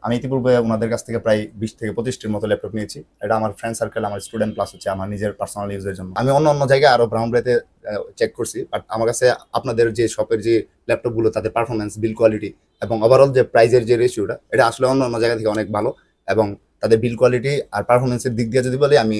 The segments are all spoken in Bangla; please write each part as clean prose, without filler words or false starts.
আমি ইতিপূর্বে ওনাদের কাছ থেকে প্রায় 20 থেকে 25টির মতো ল্যাপটপ নিয়েছি। এটা আমার ফ্রেন্ড সার্কেল, আমার স্টুডেন্ট, প্লাস হচ্ছে আমার নিজের পার্সোনাল ইউজের জন্য। আমি অন্য অন্য জায়গায় আরো ব্রাউন ব্রেতে চেক করছি, বাট আমার কাছে আপনাদের যে শপের যে ল্যাপটপগুলো, তাদের পারফরমেন্স, বিল কোয়ালিটি এবং ওভারঅল যে প্রাইজের যে রেশিওটা, এটা আসলে অন্য অন্য জায়গা থেকে অনেক ভালো। এবং তাদের বিল কোয়ালিটি আর পারফরমেন্সের দিক দিয়ে যদি বলি, আমি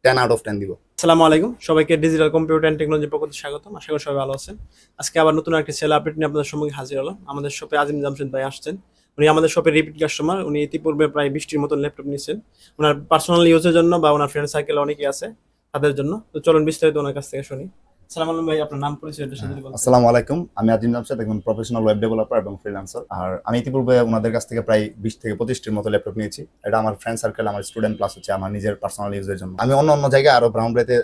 10 out of 10 দিব। আসসালামু আলাইকুম, সবাইকে ডিজিটাল কম্পিউটার অ্যান্ড টেকনোলজি পক্ষ থেকে স্বাগতম। আশা করি সবাই ভালো আছেন। আজকে আবার নতুন একটা সেল আপডেট নিয়ে আপনাদের সম্মুখে হাজির হলাম। আমাদের শপে আজিম জামশেদ ভাই আসছেন। উনি আমাদের শপের রিপিট কাস্টমার। উনি ইতিপূর্বে প্রায় 20টির মতন ল্যাপটপ নিয়েছেন ওনার পার্সোনাল ইউজের জন্য বা ওনার ফ্রেন্ড সার্কেল অনেকেই আছে তাদের জন্য। তো চলুন বিস্তারিত ওনার কাছ থেকে শুনি। আসসালামু আলাইকুম ভাই, আপনার নাম পরিচয়টা শুধু বলতেন। আসসালামু আলাইকুম, আমি আজিম জামশেদ, একজন প্রফেশনাল ওয়েব ডেভেলপার এবং ফ্রিল্যান্সার। আর আমি ইতিপূর্বে ওনাদের কাছ থেকে প্রায় 20 থেকে 25টির মতো ল্যাপটপ নিয়েছি। এটা আমার ফ্রেন্ড সার্কেল, আমার স্টুডেন্ট, প্লাস হচ্ছে আমার নিজের পার্সোনাল ইউজের জন্য। আমি অন্য অন্য জায়গায় আরো ব্রাউন ব্রেতে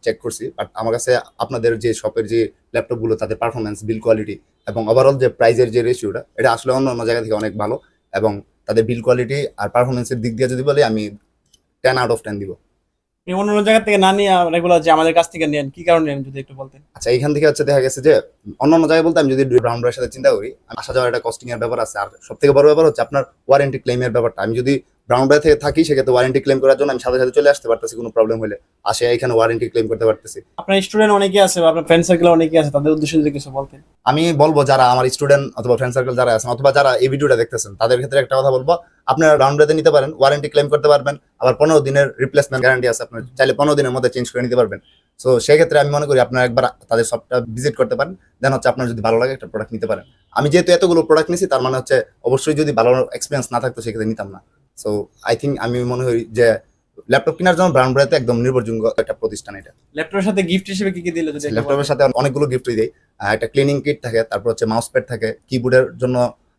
চেক করছি, বাট আমার কাছে আপনাদের যে শপের যে ল্যাপটপগুলো, তাদের পারফরমেন্স, বিল কোয়ালিটি এবং ওভারঅল যে প্রাইজের যে রেশিওটা, এটা আসলে অন্য অন্য জায়গা থেকে অনেক ভালো। এবং তাদের বিল কোয়ালিটি আর পারফরমেন্সের দিক দিয়ে যদি বলি, আমি 10 out of 10 দিব। আপনি অন্য অন্য জায়গা থেকে না নিয়ে রেগুলার যে আমাদের কাছ থেকে নেন, কি কারণে নেন যদি একটু বলতেন। আচ্ছা, এইখান থেকে হচ্ছে দেখা গেছে যে অন্য অন্য জায়গায় বলতে, আমি যদি ব্রাউন ব্রাশের সাথে চিন্তা করি, আসা যাওয়ার একটা কস্টিং এর ব্যাপার আছে। আর সব থেকে বড় ব্যাপার হচ্ছে আপনার ওয়ারেন্টি ক্লেমের ব্যাপারটা। আমি যদি ব্রাউন ব্রাশ থেকে থাকি, সেক্ষেত্রে ওয়ারেন্টি ক্লেম করার জন্য আমি সাথে সাথে চলে আসতে পারতেছি, কোনো প্রবলেম হলে আসে এখানে ওয়ারেন্টি ক্লেম করতে পারতেছি। আপনার স্টুডেন্ট অনেকে আছে বা আপনার ফ্রেন্ড সার্কেল অনেকে আছে, তাদের উদ্দেশ্যে যদি কিছু বলতেন। আমি বলবো, যারা আমার স্টুডেন্ট অথবা ফ্রেন্ড সার্কেল যারা আছেন, অথবা যারা এই ভিডিওটা দেখতেছেন, তাদের ক্ষেত্রে একটা কথা বলবো, আপনারা ব্রাউন ব্রাশে নিতে পারেন, ওয়ারেন্টি ক্লেম করতে পারবেন। আবার 15 দিনের রিপ্লেসমেন্ট গ্যারান্টি আছে, আপনার চাইলে 15 দিনের মধ্যে চেঞ্জ করে নিতে পারবেন। সো সেক্ষেত্রে আমি মনে করি আপনারা একবার তাদের শপটা ভিজিট করতে পারেন, দেন হচ্ছে আপনার যদি ভালো লাগে একটা প্রোডাক্ট নিতে পারেন। আমি যেহেতু এতগুলো প্রোডাক্ট নিয়েছি, তার মানে হচ্ছে অবশ্যই যদি ভালো এক্সপিরিয়েন্স না থাকতো, সেক্ষেত্রে নিতাম না। সো আই থিঙ্ক, আমি মনে করি যে ল্যাপটপ কেনার জন্য ব্রাউন ব্রাশ একদম নির্ভরযোগ্য একটা প্রতিষ্ঠান এটা। ল্যাপটপের সাথে গিফট হিসেবে কি কি দিলে যদি একটু ল্যাপটপের বলতেন। সাথে অনেকগুলো গিফটই দেয়। একটা ক্লিনিং কিট থাকে, তারপর হচ্ছে মাউস প্যাড থাকে, কিবোর্ডের জন্য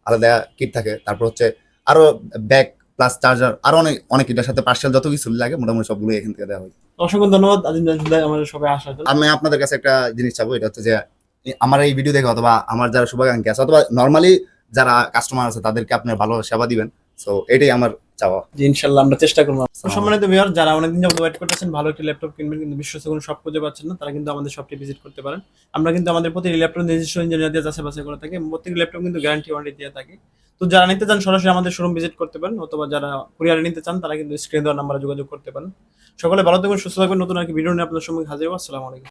আলাদা কিট থাকে, তারপর হচ্ছে আরো ব্যাক প্লাস চার্জার, আরো অনেক অনেক এটার সাথে পার্সেল যত কিছু লাগে মোটামুটি সবগুলো এখান থেকে দেওয়া হয়। অসংখ্য ধন্যবাদ আজিম জামশেদ ভাই আমাদের সবাই আসার জন্য। আমি আপনাদের কাছে একটা জিনিস চাবো, এটা হচ্ছে যে আমার এই ভিডিও দেখে অথবা আমার যারা শুভাকাঙ্ক্ষী আছে, অথবা নর্মালি যারা কাস্টমার আছে, তাদেরকে আপনার ভালো সেবা দিবেন। সো এটাই আমার চাওয়া। জি, ইনশাল্লাহ আমরা চেষ্টা করবো। আসসালামু সম্মানিত ভিউয়ার, যারা অনেকদিন যাবত ওয়েট করতেছেন ভালো একটি ল্যাপটপ কিনবেন কিন্তু বিশ্বস্ত কোনো শপ খুঁজে পাচ্ছেন না, তারা কিন্তু আমাদের শপটি ভিজিট করতে পারেন। আমরা কিন্তু আমাদের প্রতিটি ল্যাপটপ নিজস্ব ইঞ্জিনিয়ার দিয়ে যাচাই বাছাই করে থাকি। প্রত্যেকটি ল্যাপটপ কিন্তু গ্যারান্টি ওয়ারেন্টি দিয়ে থাকি। তো যারা নিতে চান সরাসরি আমাদের শোরুম ভিজিট করতে পারেন, অথবা যারা কুরিয়ারে নিতে চান তারা কিন্তু স্ক্রিন দেওয়ার নাম্বারে যোগাযোগ করতে পারেন। সকলে ভালো থাকবেন, সুস্থ থাকবেন। নতুন আর কি ভিডিও নিয়ে আপনাদের সম্মুখে হাজির হবো। আসসালামু আলাইকুম।